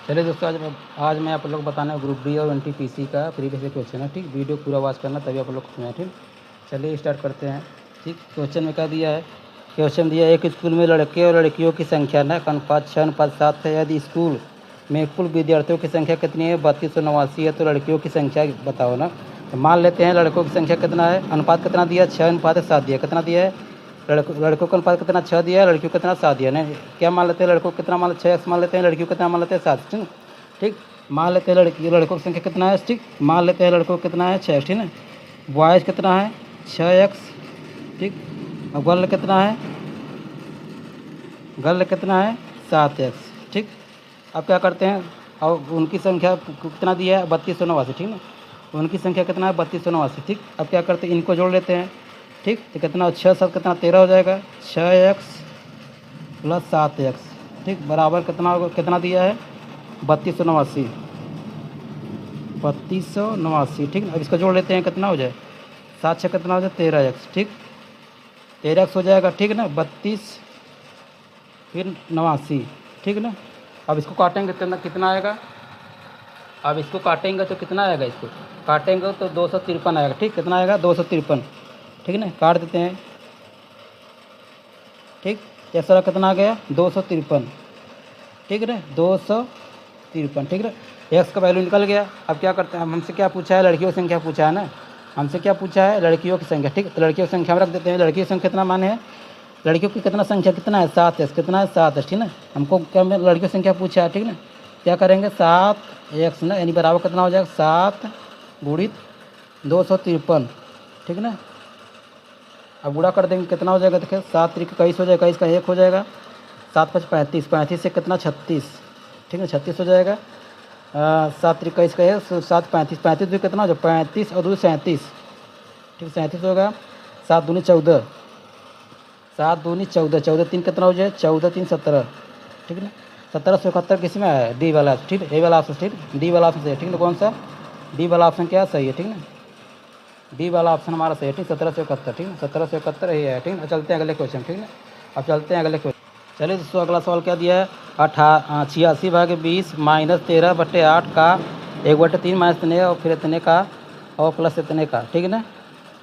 चलिए दोस्तों, आज मैं आप लोग बताना ग्रुप डी और एनटीपीसी का प्रीवियस ईयर क्वेश्चन है। ठीक, वीडियो पूरा वॉच करना तभी आप लोग को सुना। ठीक, चलिए स्टार्ट करते हैं। ठीक, क्वेश्चन में क्या दिया है? क्वेश्चन दिया है, एक स्कूल में लड़के और लड़कियों की संख्या न अनुपात 6:7 है। यदि स्कूल में कुल विद्यार्थियों की संख्या कितनी है? 3289 है। तो लड़कियों की संख्या बताओ ना। तो मान लेते हैं लड़कों की संख्या कितना है, अनुपात कितना दिया? 6:7 दिया। कितना दिया है? लड़कों का अनुपात कितना? 6 दिया है। लड़कियों को कितना? 7 दिया। नहीं, क्या मान लेते हैं? लड़कों को कितना मान लेते हैं? 6x मान लेते हैं। लड़कियों को कितना मान लेते हैं? 7। ठीक, ठीक। मान लेते हैं लड़कों की संख्या कितना है? ठीक, मान लेते हैं लड़कों को कितना है? 6। ठीक है। बॉयज़ कितना है? 6x। ठीक। और गर्ल कितना है? गर्ल कितना है? 7x। ठीक। अब क्या करते हैं, और उनकी संख्या कितना दिया है? 3289। ठीक है, उनकी संख्या कितना है? 3289। ठीक। अब क्या करते हैं, इनको जोड़ लेते हैं। ठीक, तो कितना? 6 7 कितना? 13 हो जाएगा। 6x plus 7x। ठीक, बराबर कितना होगा? कितना दिया है? 3289। 3289। ठीक, अब इसको जोड़ लेते हैं, कितना हो जाए? 7 6 कितना हो जाए? 13x। ठीक, 13x हो जाएगा। ठीक है ना, 32 फिर 89। ठीक है ना। अब इसको काटेंगे तो कितना आएगा? अब इसको काटेंगे तो कितना आएगा? इसको काटेंगे तो 253 आएगा। ठीक, कितना आएगा? 253। ठीक है ना, काट देते हैं। ठीक, एक्स्ट्रा कितना आ गया? 253। ठीक है ना, 253। ठीक है, एक्स का वैल्यू निकल गया। अब क्या करते हैं, हमसे क्या पूछा है? लड़कियों की संख्या पूछा है ना। हमसे क्या पूछा है? लड़कियों की संख्या। ठीक, तो लड़कियों की संख्या में रख देते हैं। लड़कियों की संख्या कितना मान है? लड़कियों की कितना संख्या कितना है? 7x। कितना है? 7x। ठीक ना, हमको क्या लड़कियों की संख्या पूछा है। ठीक ना, क्या करेंगे? 7x ना, यानी बराबर कितना हो जाएगा? 7 गुणित 253। ठीक ना, अब गुणा कर देंगे, कितना हो जाएगा? देखिए, 7 3 21 हो जाएगा, 21 का 1 हो जाएगा। 7 5 35, 35 से कितना? 36। ठीक है, 36 हो जाएगा। 7 3 21 का 1, 7 35, 35 भी कितना हो जाएगा? 35 और 2 37। ठीक, 37 होगा। 7 दूनी 14, 7 दूनी 14, 14 3 कितना हो जाए? 14 3 17। ठीक है ना, 1771 किस में आया है? डी वाला। ठीक है, ए वाला ऑप्शन। ठीक, डी वाला ऑप्शन सही है। ठीक है, कौन सा? डी वाला ऑप्शन क्या सही है? ठीक है, डी वाला ऑप्शन हमारा सही है। ठीक, 1771। ठीक है, 1771 यही है। ठीक है, चलते हैं अगले क्वेश्चन। ठीक है, अब चलते हैं अगले क्वेश्चन। चलिए दोस्तों, अगला सवाल क्या दिया है? 86/20 माइनस 13/8 का 1/3 माइनस इतने और फिर इतने का और प्लस इतने का। ठीक है ना,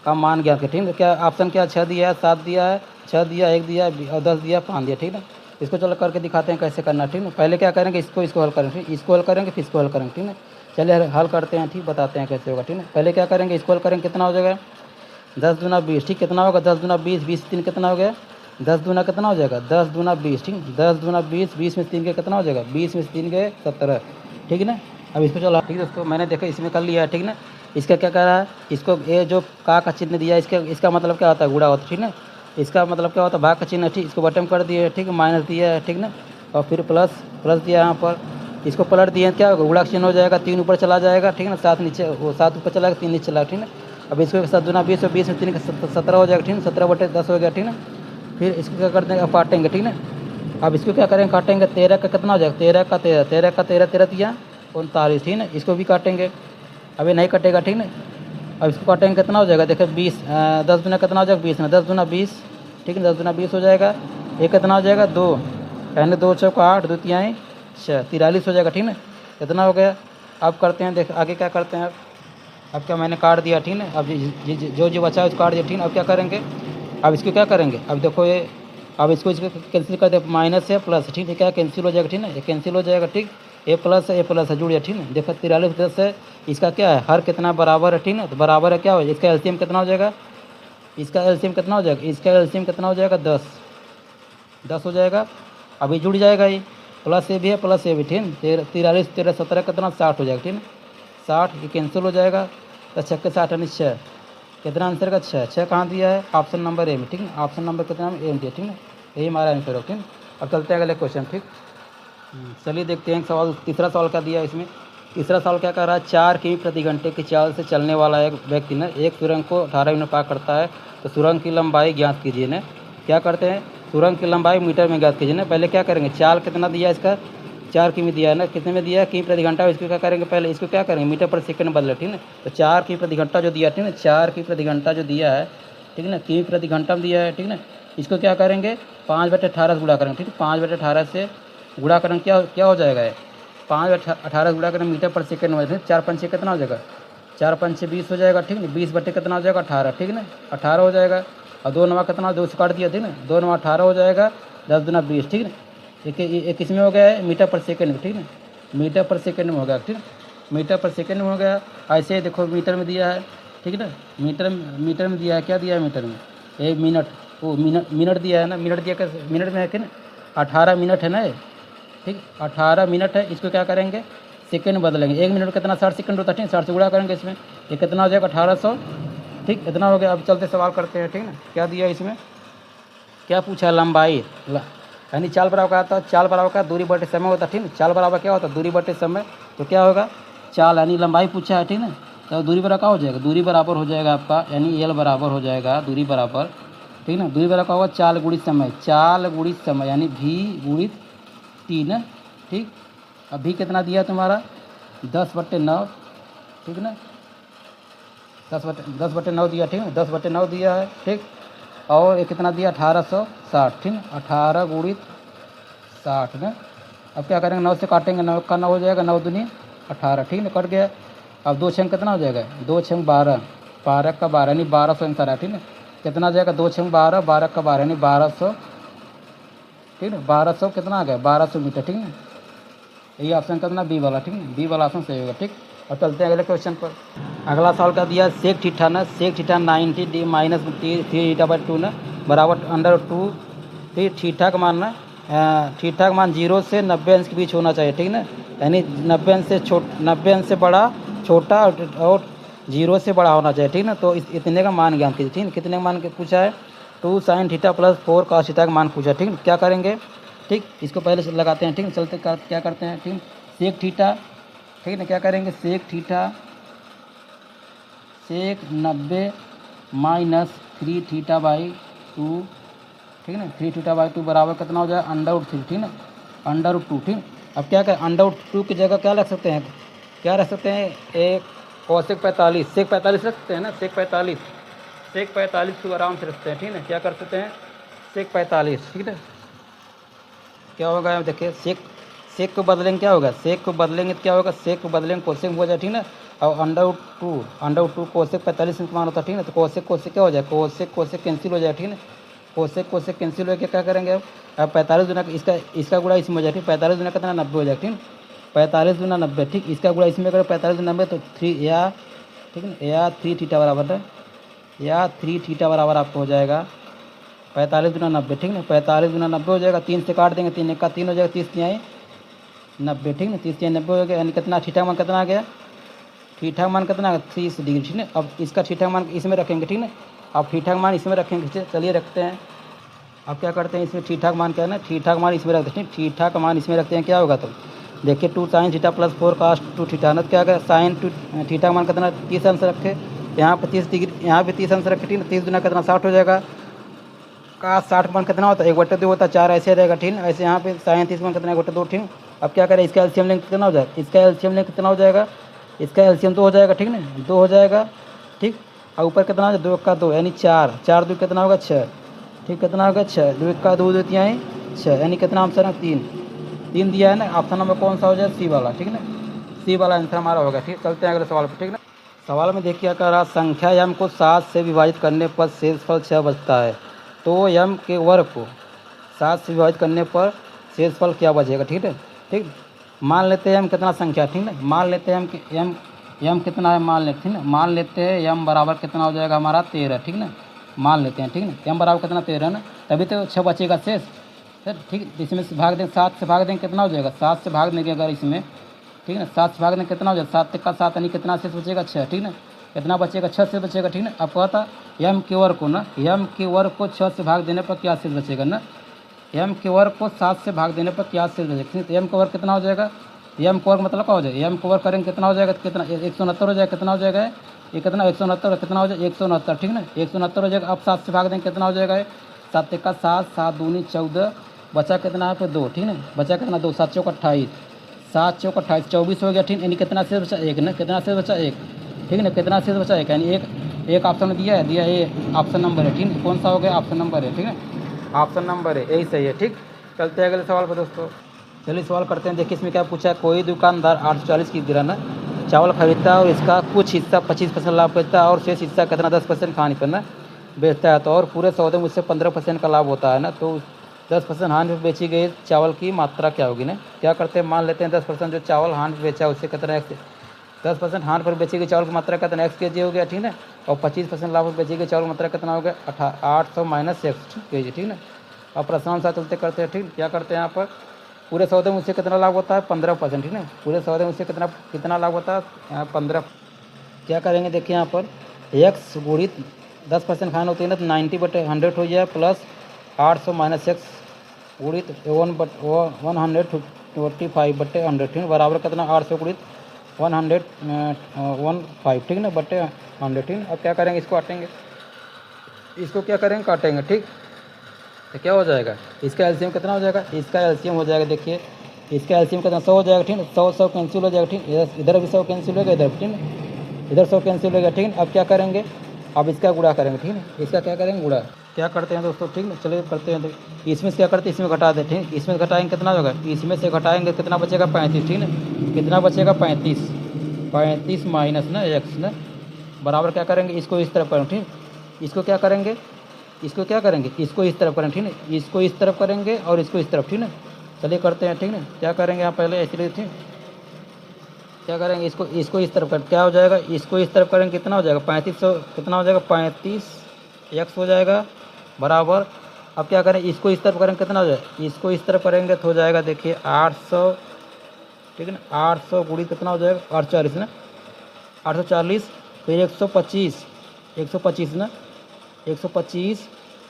का मान ज्ञात है। ठीक है, क्या ऑप्शन क्या? 6 दिया है, 7 दिया है, 6 दिया, 1 दिया और 10 दिया, 5 दिया। ठीक है ना, इसको चलो करके दिखाते हैं कैसे करना। ठीक है, पहले क्या करेंगे? इसको हल करेंगे। ठीक, इसको हल करेंगे फिर इसको हल करेंगे। ठीक है, चलिए हल करते हैं। ठीक, बताते हैं कैसे होगा। ठीक है, पहले क्या करेंगे? इसको हल करेंगे। कितना हो जाएगा? 10 दूना 20। ठीक, कितना होगा? 10 दूना 20, 20 3 कितना हो गया? 10 दूना कितना हो जाएगा? 10 दूना 20। ठीक, 10 दूना 20, 20 में 3 के कितना हो जाएगा? 20 में 3 के 17। ठीक है ना, अब इसको चलो। ठीक है दोस्तों, मैंने देखा इसमें कर लिया है। ठीक ना, इसका क्या कर रहा है? इसको ये जो का चिन्ह दिया है, इसका मतलब क्या होता है? गुणा होता है। ठीक ना, इसका मतलब क्या होता है? भाग का चिन्ह। ठीक, इसको बटन कर दिए। ठीक, माइनस दिया है। ठीक ना, और फिर प्लस दिया यहाँ पर। इसको पलट दिए, क्या होगा? गुणा का चिन्ह हो जाएगा, 3 ऊपर चला जाएगा। ठीक है ना, 7 नीचे, वो 7 ऊपर चला जाएगा, 3 नीचे चला। ठीक ना, अब इसको 7 दूना 20 और 20 में 3 का 17 हो जाएगा। ठीक है, 17/10 हो गया। ठीक ना, फिर इसको क्या कर देंगे? अब काटेंगे। ठीक ना, अब इसको क्या करेंगे? काटेंगे। 13 का कितना हो जाएगा? 13 का 13, 13 का 13, 13 दिया 39। ठीक ना, इसको भी काटेंगे। अभी नहीं कटेगा। ठीक ना, अब इसको काटेंगे, कितना हो जाएगा? देखिए 20, 10 दूना कितना हो जाएगा? 20 ना, 10 दूना 20। ठीक है, 10 दूना 20 हो जाएगा। ये कितना हो जाएगा? 2, यानी 2 चौका 8, 2 तिहाई 6, 43 हो जाएगा। ठीक ना, कितना हो गया? अब करते हैं, देख आगे क्या करते हैं। अब क्या मैंने काट दिया। ठीक है, अब जो बचा है उसको काट दिया। ठीक है, अब क्या करेंगे? अब इसको क्या करेंगे? अब देखो ये, अब इसको कैंसिल कर दे, माइनस है प्लस। ठीक है, क्या कैंसिल हो जाएगा? ठीक है, ये कैंसिल हो जाएगा। ठीक, ए प्लस है, ए प्लस है, जुड़ गया। ठीक है, देखो 43 10 है, इसका क्या है? हर कितना बराबर है। ठीक है, तो बराबर है, क्या हो? इसका एलसीएम कितना हो जाएगा? इसका एलसीएम कितना हो जाएगा? इसका एलसीएम कितना हो जाएगा? 10 10 हो जाएगा। अभी जुड़ जाएगा, ये प्लस ए भी है, प्लस ए भी। ठीक है, 43 13 17 कितना? 60 हो जाएगा। ठीक है, 60, ये कैंसिल हो जाएगा। तो 6 के 60 यानी 6, कितना आंसर का? 6। 6 कहाँ दिया है? ऑप्शन नंबर ए में। ठीक है, ऑप्शन नंबर कितना में? ए में दिया। ठीक है, यही हमारा आंसर हो। ठीक है, अब चलते हैं अगले क्वेश्चन। ठीक, चलिए देखते हैं सवाल। तीसरा सवाल क्या दिया है इसमें? तीसरा सवाल क्या कर रहा है? 4 किमी प्रति घंटे की चाल से चलने वाला एक व्यक्ति ने एक सुरंग को 18 मिनट पार करता है, तो सुरंग की लंबाई ज्ञात कीजिए। ने क्या करते हैं? सुरंग की लंबाई मीटर में ज्ञात कीजिए। ना पहले क्या करेंगे? चाल कितना दिया है इसका? 4 किमी दिया है ना, कितने में दिया है? किमी प्रति घंटा। इसको क्या करेंगे? पहले इसको क्या करेंगे? मीटर पर सेकंड बदले। ठीक है, तो 4 किमी प्रति घंटा जो दिया है। ठीक है, 4 किमी प्रति घंटा जो दिया है। ठीक है ना, किमी प्रति घंटा में दिया है। ठीक है ना, इसको क्या करेंगे? 5/18 से गुणा करेंगे। ठीक है, 5/18 से गुणा करेंगे, क्या हो जाएगा? 5/18 गुणा करें मीटर पर सेकेंड में, 4 पंचे कितना हो जाएगा, 4 पंचे 20 हो जाएगा, ठीक है। 20 बटे कितना हो जाएगा, 18, ठीक है ना, 18 हो जाएगा। और 2 नवा कितना, 2 से काट दिया, ठीक है ना, 2 नवा 18 हो जाएगा, 10 दूना 20, ठीक है ना। एक इसमें हो गया है मीटर पर सेकेंड में, ठीक है ना, मीटर पर सेकेंड में हो गया, ठीक है, मीटर पर सेकेंड में हो गया। ऐसे देखो मीटर में दिया है, ठीक है ना, मीटर में दिया है, क्या दिया है मीटर में, एक मिनट, वो मिनट दिया है ना, मिनट दिया कैसे, मिनट में है कि ना, 18 मिनट है ना ये, ठीक, 18 मिनट है। इसको क्या करेंगे, सेकंड बदलेंगे, 1 मिनट कितना 60 सेकंड होता है, ठीक, 60 से गुणा करेंगे इसमें, ये कितना हो जाएगा 1800, ठीक, इतना हो गया। अब चलते सवाल करते हैं, ठीक ना, क्या दिया इसमें, क्या पूछा, लंबाई, यानी चाल बराबर का आता है, चाल बराबर का दूरी बटे समय होता है, ठीक ना, चाल बराबर क्या होता है, दूरी बटे समय, तो क्या होगा, चाल यानी लंबाई पूछा है, ठीक ना, तो दूरी बराबर क्या हो जाएगा, दूरी बराबर हो जाएगा आपका, यानी एल बराबर हो जाएगा दूरी बराबर, ठीक ना, दूरी बराबर का होगा चाल गुणित समय, चाल गुणित समय यानी भी गुणित 3, ठीक। अब भी कितना दिया तुम्हारा 10/9, ठीक ना, 10/9 दिया, ठीक है, 10/9 दिया है, ठीक। और ये कितना दिया 1860, ठीक है, 18 गुणित 60 ना। अब क्या करेंगे, 9 से काटेंगे, 9 का 9 हो जाएगा, 9 दूनी 18, ठीक है, कट गया। अब 2 छंग कितना हो जाएगा, 2 छंग 12, 12 का 12 यानी 1200 आंसर है, ठीक है, कितना आ जाएगा 2 छंग 12, 12 का 12 यानी 1200, ठीक है, 1200 कितना आ गया 1200 मीटर, ठीक है। यही ऑप्शन कितना बी वाला, ठीक है, बी वाला ऑप्शन सही होगा, ठीक। और चलते हैं अगले क्वेश्चन पर। अगला सवाल का दिया सेक थीटा ना, सेक थीटा 90 डी माइनस 3 थीटा/2 ना बराबर √2, फिर थीटा का मान ना, थीटा का मान 0 से 90 अंश के बीच होना चाहिए, ठीक ना, यानी 90 अंश से बड़ा, छोटा और 0 से बड़ा होना चाहिए, ठीक ना। तो इतने का मान ज्ञात कीजिए, ठीक है, कितने का मान पूछा है, 2 sin theta plus 4 cos theta का मान पूछा, ठीक है। क्या करेंगे, ठीक, इसको पहले से लगाते हैं, ठीक है, चलते क्या करते हैं, ठीक, सेक थीटा, ठीक है, क्या करेंगे, सेक थीटा सेक 90 माइनस 3 थीटा/2, ठीक है ना, 3 थीटा/2 बराबर कितना हो जाएगा √3, ठीक है ना, √2, ठीक। अब क्या करें, √2 की जगह क्या रख सकते हैं, क्या रख सकते हैं, एक cosec 45, सेक 45 रख सकते हैं ना, सेक 45 को आराम से रखते हैं, ठीक है, क्या कर सकते हैं, सेक 45, ठीक है। क्या होगा देखिए, सेक को बदलेंगे, क्या होगा, सेक को बदलेंगे तो क्या होगा, सेक को बदलेंगे कोसेक हो जाए, ठीक ना। और √2 कोसेक 45 का मान होता है, ठीक ना, तो कोसेक क्या हो जाए, कोसेक कैंसिल हो जाए, ठीक ना, कोसेक कैंसिल हो गया। क्या करेंगे अब 45 गुना इसका गुणा इसमें हो जाए, ठीक, 45 गुना कितना 90 हो जाए, ठीक, 45 गुना 90, ठीक, इसका गुणा इसमें करें 45 गुना 90 तो 3 या, ठीक है, या 3 थीटा बराबर है, या 3 थीटा बराबर आपको हो जाएगा 45 गुना 90, ठीक ना, 45 गुना 90 हो जाएगा, 3 से काट देंगे, 3 1 का 3 हो जाएगा, 30 3 90, ठीक ना, 30 3 90 हो गया, यानी कितना थीटा मान कितना आ गया, थीटा मान कितना आ गया 30 डिग्री, ठीक ना। अब इसका थीटा मान इसमें रखेंगे, ठीक ना, अब थीटा मान इसमें रखेंगे, चलिए रखते हैं। अब क्या करते हैं, इसमें थीटा का मान क्या है ना, थीटा का मान इसमें रखते हैं, थीटा का मान इसमें रखते हैं, क्या होगा तो देखिए 2 sin theta plus 4 cos 2 theta ना, क्या होगा sin 2 थीटा का मान कितना 30 अंश रखे, यहाँ पे 30 डिग्री, यहाँ पे 30 अंश रखे, ठीक ना, 30 गुना कितना 60 हो जाएगा, का 60 मान कितना होता है 1/2 होता है, 4 ऐसे रहेगा, ठीक है, ऐसे यहाँ पे sin 30 मान कितना 1/2, ठीक। अब क्या करें, इसका एलसीएम लेंगे कितना हो जाएगा, इसका एलसीएम लेंगे कितना हो जाएगा, इसका एलसीएम 2 हो जाएगा, ठीक ना, 2 हो जाएगा, ठीक। और ऊपर कितना हो जाएगा 2 का 2 यानी 4, 4 2 कितना होगा 6, ठीक, कितना होगा 6, 2 का 2 देती हैं 6, यानी कितना आंसर है 3 दिया है ना। ऑप्शन नंबर कौन सा हो जाए, सी वाला, ठीक है ना, सी वाला आंसर हमारा होगा, ठीक। चलते हैं अगले सवाल पर, ठीक ना। सवाल में देखिए क्या कर रहा, संख्या यम को 7 से विभाजित करने पर शेषफल 6 बचता है, तो यम के वर्ग को 7 से विभाजित करने पर शेषफल क्या बचेगा, ठीक है, ठीक। मान लेते हैं यम कितना संख्या, ठीक है, मान लेते हैं यम कितना है, मान लेते हैं ना, मान लेते हैं यम बराबर कितना हो जाएगा हमारा 13, ठीक ना, मान लेते हैं, ठीक ना, यम बराबर कितना 13 ना, तभी तो 6 बचेगा शेष, सर, ठीक। इसमें से भाग दें, 7 से भाग दें कितना हो जाएगा, 7 से भाग देंगे अगर इसमें, ठीक है ना, 7 से भाग दें कितना हो जाएगा, 7 का 7 यानी कितना शेष बचेगा 6, ठीक ना, कितना बचेगा 6 शेष बचेगा, ठीक ना। अब कहता यम के वर्ग को ना, यम के वर्ग को 6 से भाग देने पर क्या शेष बचेगा ना, यम के वर्ग को 7 से भाग देने पर क्या शेष बचेगा, तो यम का वर्ग कितना हो जाएगा, यम का वर्ग मतलब क्या हो जाएगा, यम का वर्ग करेंगे कितना हो जाएगा, कितना 169 हो जाएगा, कितना हो जाएगा ये कितना 169, कितना हो जाएगा 169, ठीक ना, 169 हो जाएगा। अब 7 से भाग देंगे कितना हो जाएगा, 7 का 7, 7 दूनी 14, बचा कितना है फिर 2, ठीक ना, बचा कितना 2, 7 चौक 28, 7 चौक 28 24 हो गया, ठीक, यानी कितना शेष बचा 1 ना, कितना शेष बचा 1, ठीक है ना, कितना शेष बचा 1 यानी एक ऑप्शन में दिया है ये ऑप्शन नंबर है, ठीक है, कौन सा हो गया ऑप्शन नंबर है, ठीक है, ऑप्शन नंबर है, यही सही है, ठीक। चलते हैं अगले सवाल पर दोस्तों। चलिए सवाल करते हैं। देखिए इसमें क्या पूछा है, कोई दुकानदार 840 की किराना चावल खरीदता है और इसका कुछ हिस्सा 25% लाभ बेचता है और शेष हिस्सा कितना 10% हानि पर ना बेचता है, तो और पूरे सौदे में उससे 15% का लाभ होता है ना, तो 10% हानि पर बेची गई चावल की मात्रा क्या होगी ना। क्या करते हैं, मान लेते हैं 10% जो चावल हानि पर बेचा है उससे कितना एक्स, 10% हानि पर बेची गई चावल की मात्रा कितना एक्स के जी हो गया, ठीक है। और 25% लाभ पर बेची गई चावल की मात्रा कितना हो गया 800 माइनस एक्स के जी, ठीक है। अब प्रश्न साथ चलते करते हैं, ठीक। क्या करते हैं यहाँ पर, पूरे सौदे में उससे कितना लाभ होता है 15%, ठीक है। पूरे सौदे में उससे कितना कितना लाभ होता है यहाँ 15। क्या करेंगे देखिए यहाँ पर एक्स गुणित 10% खान होती है ना, तो 90/100 हो जाए प्लस 800 माइनस एक्स गुणित 125/100, ठीक है, बराबर कितना 800 गुणित 115, ठीक है ना, बटे 100, ठीक है। अब क्या करेंगे, इसको काटेंगे, इसको क्या करेंगे काटेंगे, ठीक। तो क्या हो जाएगा, इसका एलसीएम कितना हो जाएगा, इसका एलसीएम हो जाएगा, देखिए इसका एलसीएम कितना 100 हो जाएगा, ठीक है। 100 कैंसिल हो जाएगा, ठीक। इधर भी 100 कैंसिल हो गया, इधर, ठीक है, इधर 100 कैंसिल हो गया, ठीक है। अब क्या करेंगे, अब इसका गुणा करेंगे, ठीक है। इसका क्या करेंगे गुणा, क्या करते हैं दोस्तों, ठीक है। चलिए करते हैं, तो इसमें से क्या करते हैं, इसमें घटा देते हैं, इसमें घटाएंगे कितना होगा, इसमें से घटाएंगे कितना बचेगा 35, ठीक है। कितना बचेगा 35 माइनस ना एक्स ना, बराबर क्या करेंगे, इसको इस तरफ करेंगे, ठीक। इसको क्या करेंगे, इसको क्या करेंगे, इसको इस तरफ करेंगे, ठीक है। इसको इस तरफ करेंगे और इसको इस तरफ, ठीक है। चलिए करते हैं, ठीक है। क्या करेंगे यहाँ पहले एक्चुअली, ठीक, क्या करेंगे, इसको इस तरफ कर, क्या हो जाएगा, इसको इस तरफ करेंगे कितना हो जाएगा 3500, कितना हो जाएगा 35 एक्स हो जाएगा बराबर। अब क्या करें, इसको इस तरफ करेंगे कितना हो जाएगा, इसको इस तरफ करेंगे तो हो जाएगा देखिए 800, ठीक है ना। 800 गुड़ी कितना हो जाएगा 840 ना, 840, फिर 125 ना, 125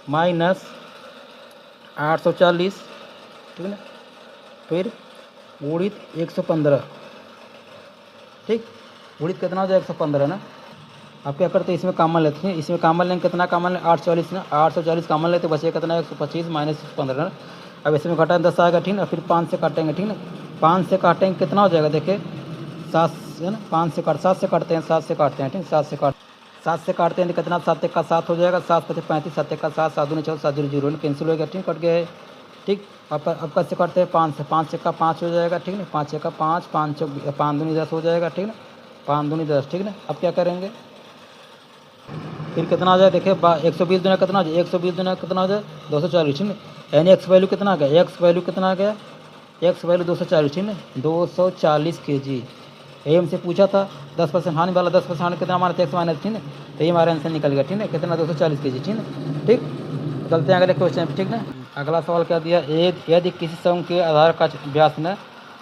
माइनस 840, ठीक है ना, फिर गुणित 115, ठीक। गुणित कितना हो जाएगा 115 ना। अब क्या करते हैं, इसमें कामन लेते हैं, इसमें कामन लेंगे कितना कामन लें 840 ना, 840 कामन लेते बचेगा कितना 125 माइनस 115 ना। अब इसमें घटा 10 आएगा, ठीक ना, फिर 5 से काटेंगे, ठीक ना, 5 से काटेंगे कितना हो जाएगा देखिए 7 है ना, 5 से 7 से काटते हैं, 7 से काटते हैं, ठीक, 7 से काटते हैं तो कितना 7 का 7 हो जाएगा, 7 पचे 35, 7 का 7, 7 दूनी 14, 7 0 0 कैंसिल हो गया, ठीक, कट गया है, ठीक। अब कैसे करते हैं 5 से का 5 हो जाएगा, ठीक ना, 5 का 5, 5 दूनी 10 हो जाएगा, ठीक ना, 5 दूनी 10, ठीक ना। अब क्या करेंगे, फिर कितना आ जाए देखिए 120 दुना कितना हो जाए, 120 दुना कितना हो जाए 240, ठीक है। यानी एक्स वैल्यू कितना आ गया, एक्स वैल्यू कितना आ गया, एक्स वैल्यू 240, ठीक है, 240 kg। यही हमसे पूछा था 10% हानि वाला, 10% हानि कितना हमारा एक्स माइनस, ठीक है। तो ये हमारा आंसर निकल गया, ठीक है, कितना 240 kg, ठीक है, ठीक। चलते हैं अगले क्वेश्चन पर, ठीक ना। अगला सवाल क्या दिया, यदि किसी समूह के आधार का व्यास ने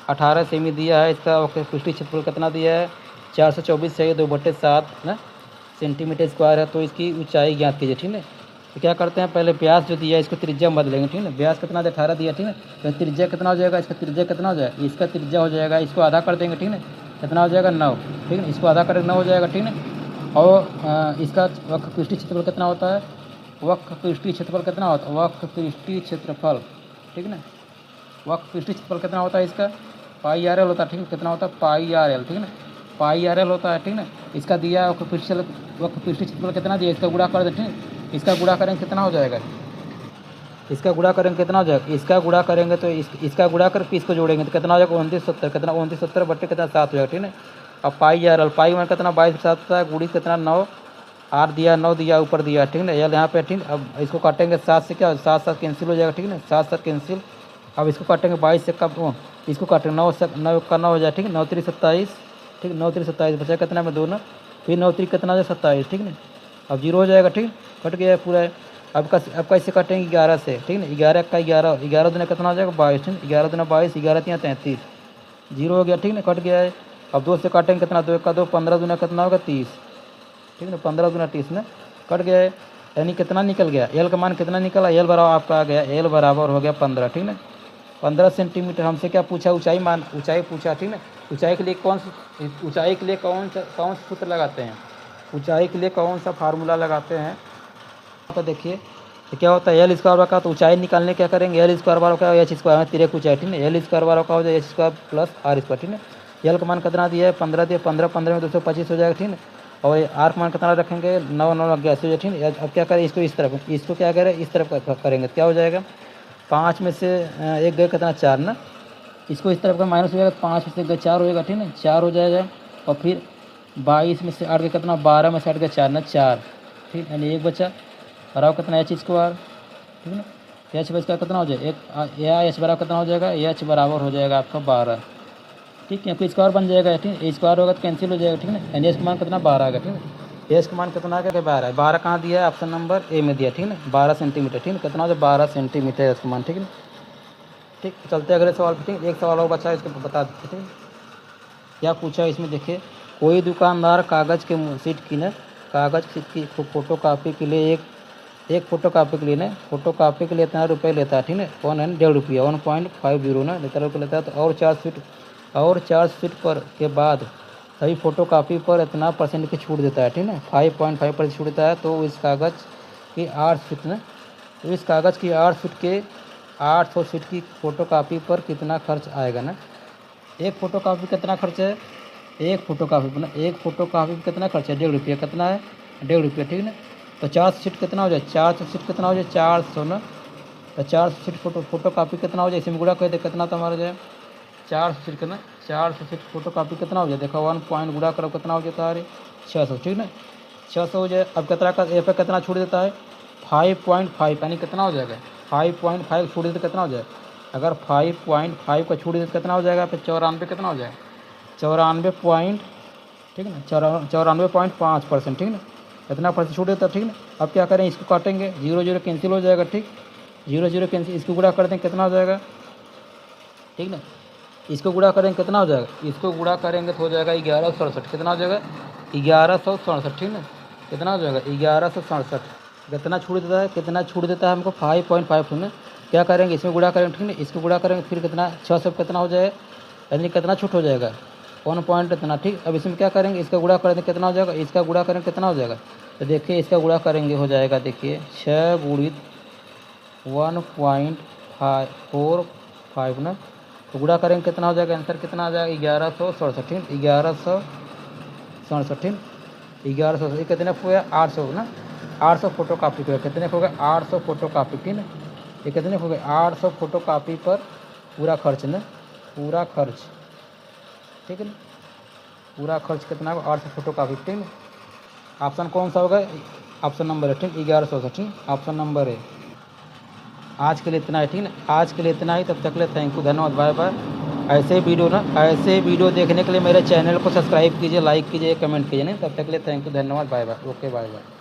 18 सेमी दिया है, इसका पृष्ठीय क्षेत्रफल कितना दिया है 424 से 2/7 ना सेंटीमीटर स्क्वायर है, तो इसकी ऊंचाई ज्ञात कीजिए, ठीक है। तो क्या करते हैं, पहले व्यास जो दिया है इसको त्रिज्या में बदलेंगे, ठीक है। व्यास कितना दिया 18 दिया, ठीक है, तो त्रिज्या कितना हो जाएगा, इसका त्रिज्या कितना हो जाएगा, इसका त्रिज्या हो जाएगा, इसको आधा कर देंगे, ठीक है, कितना हो जाएगा 9, ठीक है, इसको आधा करेंगे 9 हो जाएगा, ठीक है। और इसका वक्र पृष्ठीय क्षेत्रफल कितना होता है, वक्र पृष्ठीय क्षेत्रफल कितना होता है, वक्र पृष्ठीय क्षेत्रफल, ठीक है ना, वक्र पृष्ठीय क्षेत्रफल कितना होता है इसका पाई आर एल होता है, ठीक है, कितना होता है पाई आर एल, ठीक है ना, पाई आर एल होता है, ठीक है। इसका दिया वक्र पृष्ठीय क्षेत्रफल कितना दिया, इसका गुणा कर दें, ठीक, इसका गुणा करेंगे कितना हो जाएगा, इसका गुणा करेंगे कितना हो जाएगा, इसका गुणा करेंगे तो इसका गुणा करके इसको जोड़ेंगे तो कितना हो जाएगा 2970, कितना 2970 बट्टे कितना 7 हो जाएगा, ठीक है। अब पाई आर एल, पाई में कितना 22/7 होता है, गुड़ी कितना 9, आर दिया 9 दिया ऊपर दिया, ठीक है, एल यहाँ पे, ठीक। अब इसको काटेंगे 7 से, क्या 7 कैंसिल हो जाएगा, ठीक है, 7 कैंसिल। अब इसको काटेंगे 22 से कब, इसको काटेंगे 9 से, 9 का 9 हो जाए, ठीक है, 9 3 27, ठीक, 9 3 27 बचा कितना में 2 ना, फिर 9 3 कितना हो जाए 27, ठीक है। अब 0 हो जाएगा, ठीक, कट गया पूरा। अब कैसे काटेंगे 11 से, ठीक है, 11 का 11 दिन कितना हो जाएगा 22, ठीक, 11 दिन 22, 11 3 33, 0 हो गया, ठीक है, कट गया है। अब 2 से काटेंगे कितना, 2 का 2, 15 दूना कितना होगा 30, ठीक है ना, 15 दूना 30 ना, कट गया है। यानी कितना निकल गया, एल का मान कितना निकला, एल बराबर आपका आ गया, एल बराबर हो गया 15, ठीक ना, 15 सेंटीमीटर। हमसे क्या पूछा, ऊंचाई पूछा, ठीक ना। ऊंचाई के लिए कौन सा सूत्र लगाते हैं, ऊंचाई के लिए कौन सा फार्मूला लगाते हैं, तो देखिए तो क्या होता है एल स्क्वायर का, तो ऊंचाई निकालने क्या करेंगे, एल स्क्वायर बार का एच स्क्वायर में तिरक ऊंचाई, ठीक है, एल स्क्वायर बार का हो जाए H square plus R square, ठीक है। एल का मान कितना दिया है 15 दिया, 15 में 225 हो जाएगा, ठीक है। और आर का मान कितना रखेंगे 9 9 लग गया, ठीक है। अब क्या करें, इसको इस तरफ, इसको क्या करें इस तरफ करेंगे, क्या हो जाएगा 5 में से 1 गए कितना 4 ना, इसको इस तरफ का माइनस हो जाएगा, 5 में से 4 हो जाएगा, ठीक है, 4 हो जाएगा। और फिर 22 में से 8 का कितना, 12 में से 8 का 4 ना 4, ठीक, यानी 1 बचा, बराबर कितना एच स्क्वायर, ठीक है ना। एच बच का कितना हो जाएगा, एक या एच बराबर कितना हो जाएगा, एच बराबर हो जाएगा आपका 12, ठीक है, क्योंकि स्क्वायर बन जाएगा, ठीक है, स्क्वायर होगा तो कैंसिल हो जाएगा, ठीक है ना। यानी एच का मान कितना 12 आएगा, ठीक है। एच का मान कितना आ गया, 12 है। 12 कहाँ दिया है, ऑप्शन नंबर ए में दिया, ठीक है ना, 12 सेंटीमीटर, ठीक है, कितना हो जाए 12 सेंटीमीटर एच का मान, ठीक है ना। ठीक, चलते अगले सवाल पर, ठीक, एक सवाल और बचा है, इसको बता देते, ठीक है। क्या पूछा है इसमें, देखिए, कोई दुकानदार कागज़ के सीट की ना, कागज़ की फ़ोटो कापी के लिए एक फ़ोटो कापी के लिए ना, फ़ोटो कापी के लिए इतना रुपये लेता है, ठीक है, 1.5 रुपया, 1.50 ना इतना रुपये लेता है। तो और 4 सीट पर के बाद सभी फ़ोटो कापी पर इतना % की छूट देता है, ठीक है, 5.5% छूट देता है। तो इस कागज़ की 8 सीट ना, तो इस कागज़ की 8 सीट के 800 सीट की फ़ोटो कापी पर कितना खर्च आएगा ना। एक फ़ोटो कापी कितना खर्च है, एक फ़ोटो कापी पर ना, एक फ़ोटो कापी पर कितना खर्च है, 1.5 रुपया, कितना है 1.5 रुपया, ठीक है ना। तो 400 सीट कितना हो जाए, 400 सीट कितना हो जाए, 400 ना, तो 400 सीट फ़ोटो कापी कितना हो जाए, इसमें गुणा कर दे, कितना तो हमारा जाए 400 सीट कितना, 400 सीट फ़ोटो कापी कितना हो जाए, देखो 1 पॉइंट गुणा करो कितना हो जाता है 600, ठीक है ना, 600 हो जाए। अब कितना का ए पे कितना छूट देता है, 5.5, यानी कितना हो जाएगा 5.5 छूट देते कितना हो जाए, अगर 5.5 का छूट देते कितना हो जाएगा, फिर 94 कितना हो जाएगा, 94 पॉइंट, ठीक है ना, 94.5%, ठीक है ना, इतना % छूट देता है, ठीक है ना। अब क्या करें, इसको काटेंगे, 0 0 कैंसिल हो जाएगा, ठीक, 0 0 कैंसिल, इसको गुणा कर दें कितना हो जाएगा, ठीक ना, इसको गुणा करेंगे कितना हो जाएगा, इसको गुणा करेंगे तो हो जाएगा 1167, कितना हो जाएगा 1167, ठीक ना, कितना हो जाएगा 1167। कितना छूट देता है, कितना छूट देता है हमको 5.5 में, क्या करेंगे इसमें गुणा करेंगे, ठीक है, इसको गुणा करेंगे फिर कितना 6 से कितना हो जाएगा, यानी कितना छूट हो जाएगा 1 पॉइंट इतना, ठीक। अब इसमें क्या करेंगे, इसका गुणा करेंगे कितना हो जाएगा, इसका गुणा करेंगे कितना हो जाएगा, तो देखिए इसका गुणा करेंगे हो जाएगा, देखिए 6 गुणित 1.45 ना, तो गुणा करेंगे कितना हो जाएगा, आंसर कितना आ जाएगा 1167, ठीक, 1167, ठीक, 1100 कितने हो गया 800 ना, 800 फ़ोटो कापी पर कितने हो गए 800 फ़ोटो कापी, ठीक ना, ये कितने हो गए 800 फ़ोटो कापी पर पूरा खर्च ना, पूरा खर्च, ठीक है ना, पूरा खर्च कितना होगा 800 फ़ोटो कापी, ठीक है। ऑप्शन कौन सा होगा, ऑप्शन नंबर है, ठीक, 1100, ठीक, ऑप्शन नंबर है। आज के लिए इतना है, ठीक है, आज के लिए इतना ही, तब तक के लिए थैंक यू, धन्यवाद, बाय बाय। ऐसे वीडियो देखने के लिए मेरे चैनल को सब्सक्राइब कीजिए, लाइक कीजिए, कमेंट कीजिए, नहीं, तब तक के लिए थैंक यू, धन्यवाद, bye bye, okay, bye bye.